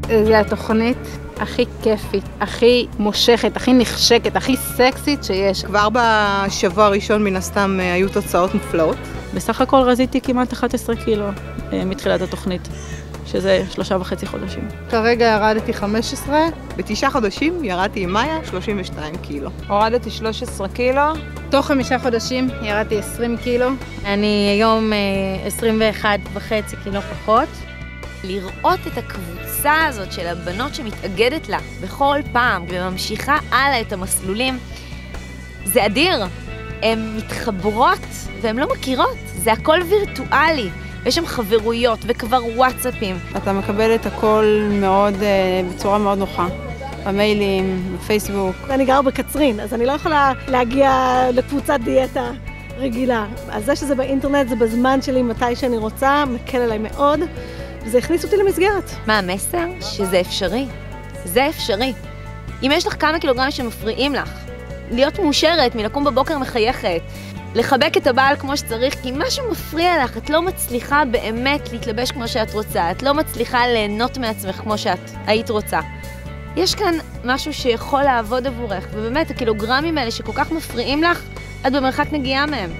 זה התוכנית הכי כיפית, הכי מושכת, הכי נחשקת, הכי סקסית שיש. כבר בשבוע הראשון מן הסתם היו תוצאות מופלאות. בסך הכל רזיתי כמעט 11 קילו מתחילת התוכנית, שזה 3.5 חודשים. כרגע ירדתי 15, ב9 חודשים ירדתי עם מאיה 32 קילו. הורדתי 13 קילו. תוך 5 חודשים ירדתי 20 קילו. אני היום 21.5 קילו פחות. לראות את הקבוצה הזאת של הבנות שמתאגדת לה בכל פעם וממשיכה הלאה את המסלולים, זה אדיר. הן מתחברות והן לא מכירות, זה הכל וירטואלי. יש שם חברויות וכבר וואטסאפים. אתה מקבל את הכל מאוד, בצורה מאוד נוחה. במיילים, בפייסבוק. אני גר בקצרין, אז אני לא יכולה להגיע לקבוצת דיאטה רגילה. אז זה שזה באינטרנט, זה בזמן שלי, מתי שאני רוצה, מקל עליי מאוד. וזה הכניס אותי למסגרת. מה המסר? שזה אפשרי. זה אפשרי. אם יש לך כמה קילוגרמים שמפריעים לך, להיות מאושרת, מלקום בבוקר מחייכת, לחבק את הבעל כמו שצריך, כי משהו מפריע לך, את לא מצליחה באמת להתלבש כמו שאת רוצה, את לא מצליחה ליהנות מעצמך כמו שאת היית רוצה. יש כאן משהו שיכול לעבוד עבורך, ובאמת הקילוגרמים האלה שכל כך מפריעים לך, את במרחק נגיעה מהם.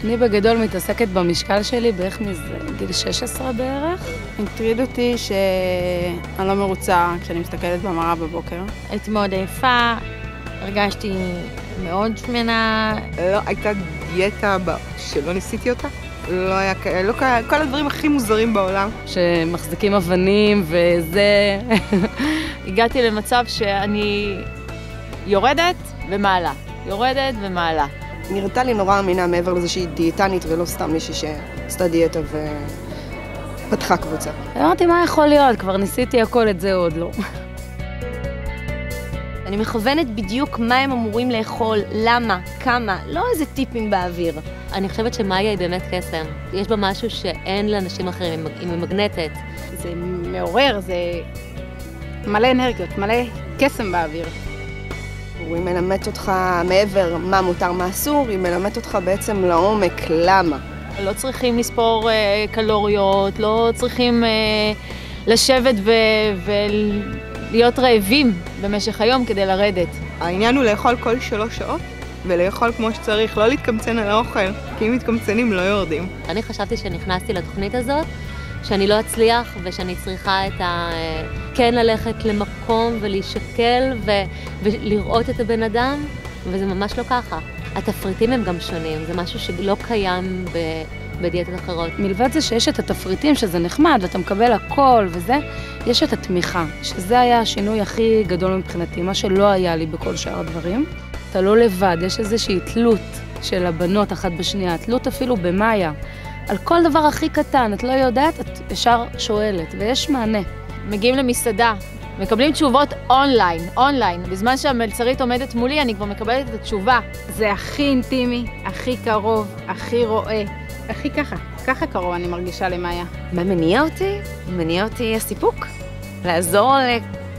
אני בגדול מתעסקת במשקל שלי בערך מגיל 16 בערך. הטריד אותי שאני לא מרוצה כשאני מסתכלת במראה בבוקר. הייתי מאוד עייפה, הרגשתי מאוד שמנה. לא הייתה דיאטה שלא ניסיתי אותה. לא היה כל הדברים הכי מוזרים בעולם. שמחזיקים אבנים וזה. הגעתי למצב שאני יורדת ומעלה. יורדת ומעלה. נראתה לי נורא אמינה מעבר לזה שהיא דיאטנית ולא סתם מישהי שעשתה דיאטה ופתחה קבוצה. אמרתי, מה יכול להיות? כבר ניסיתי הכל, את זה עוד לא. אני מכוונת בדיוק מה הם אמורים לאכול, למה, כמה, לא איזה טיפים באוויר. אני חושבת שמאיה היא באמת קסם. יש בה משהו שאין לאנשים אחרים, היא ממגנטת. זה מעורר, זה מלא אנרגיות, מלא קסם באוויר. היא מלמדת אותך מעבר מה מותר, מה אסור, היא מלמדת אותך בעצם לעומק, למה. לא צריכים לספור קלוריות, לא צריכים לשבת ולהיות רעבים במשך היום כדי לרדת. העניין הוא לאכול כל 3 שעות ולאכול כמו שצריך, לא להתקמצן על האוכל, כי אם מתקמצנים לא יורדים. אני חשבתי שנכנסתי לתוכנית הזאת, שאני לא אצליח ושאני צריכה כן ללכת למקום ולהישקל ולראות את הבן אדם, וזה ממש לא ככה. התפריטים הם גם שונים, זה משהו שלא קיים בדיאטות אחרות. מלבד זה שיש את התפריטים, שזה נחמד, ואתה מקבל הכל וזה, יש את התמיכה, שזה היה השינוי הכי גדול מבחינתי, מה שלא היה לי בכל שאר הדברים. אתה לא לבד, יש איזושהי תלות של הבנות אחת בשנייה, תלות אפילו במאיה. על כל דבר הכי קטן, את לא יודעת, את ישר שואלת, ויש מענה. מגיעים למסעדה, מקבלים תשובות אונליין. בזמן שהמלצרית עומדת מולי, אני כבר מקבלת את התשובה. זה הכי אינטימי, הכי קרוב, הכי רואה, הכי ככה קרוב אני מרגישה למאיה. מה מניע אותי? מניע אותי הסיפוק. לעזור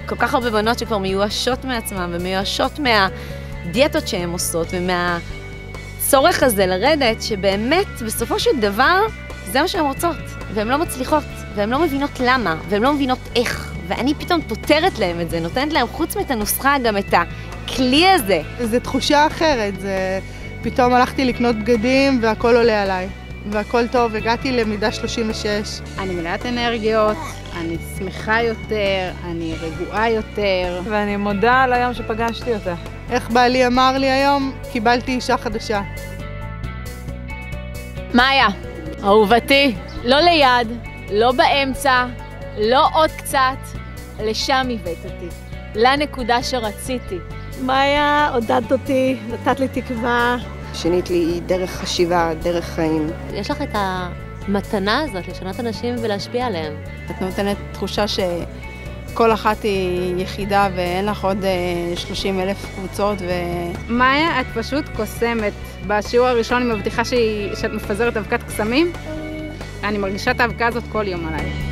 לכל כך הרבה בנות שכבר מיואשות מעצמם, ומיואשות מהדיאטות שהן עושות, צורך הזה לרדת, שבאמת בסופו של דבר זה מה שהן רוצות, והן לא מצליחות, והן לא מבינות למה, והן לא מבינות איך, ואני פתאום פותרת להם את זה, נותנת להם חוץ מאת הנוסחה גם את הכלי הזה. זו תחושה אחרת, פתאום הלכתי לקנות בגדים והכל עולה עליי, והכל טוב, הגעתי למידה 36. אני מלאת אנרגיות, אני שמחה יותר, אני רגועה יותר. ואני מודה על היום שפגשתי אותה. איך בעלי אמר לי היום? קיבלתי אישה חדשה. מאיה, אהובתי, לא ליד, לא באמצע, לא עוד קצת, לשם הבאת אותי, לנקודה שרציתי. מאיה, עודדת אותי, נתת לי תקווה. שינית לי דרך חשיבה, דרך חיים. יש לך את המתנה הזאת לשנות אנשים ולהשפיע עליהם. את נותנת תחושה כל אחת היא יחידה ואין לך עוד 30,000 קבוצות מאיה, את פשוט קוסמת. בשיעור הראשון היא מבטיחה שאת מפזרת אבקת קסמים. אני מרגישה את האבקה הזאת כל יום עליי.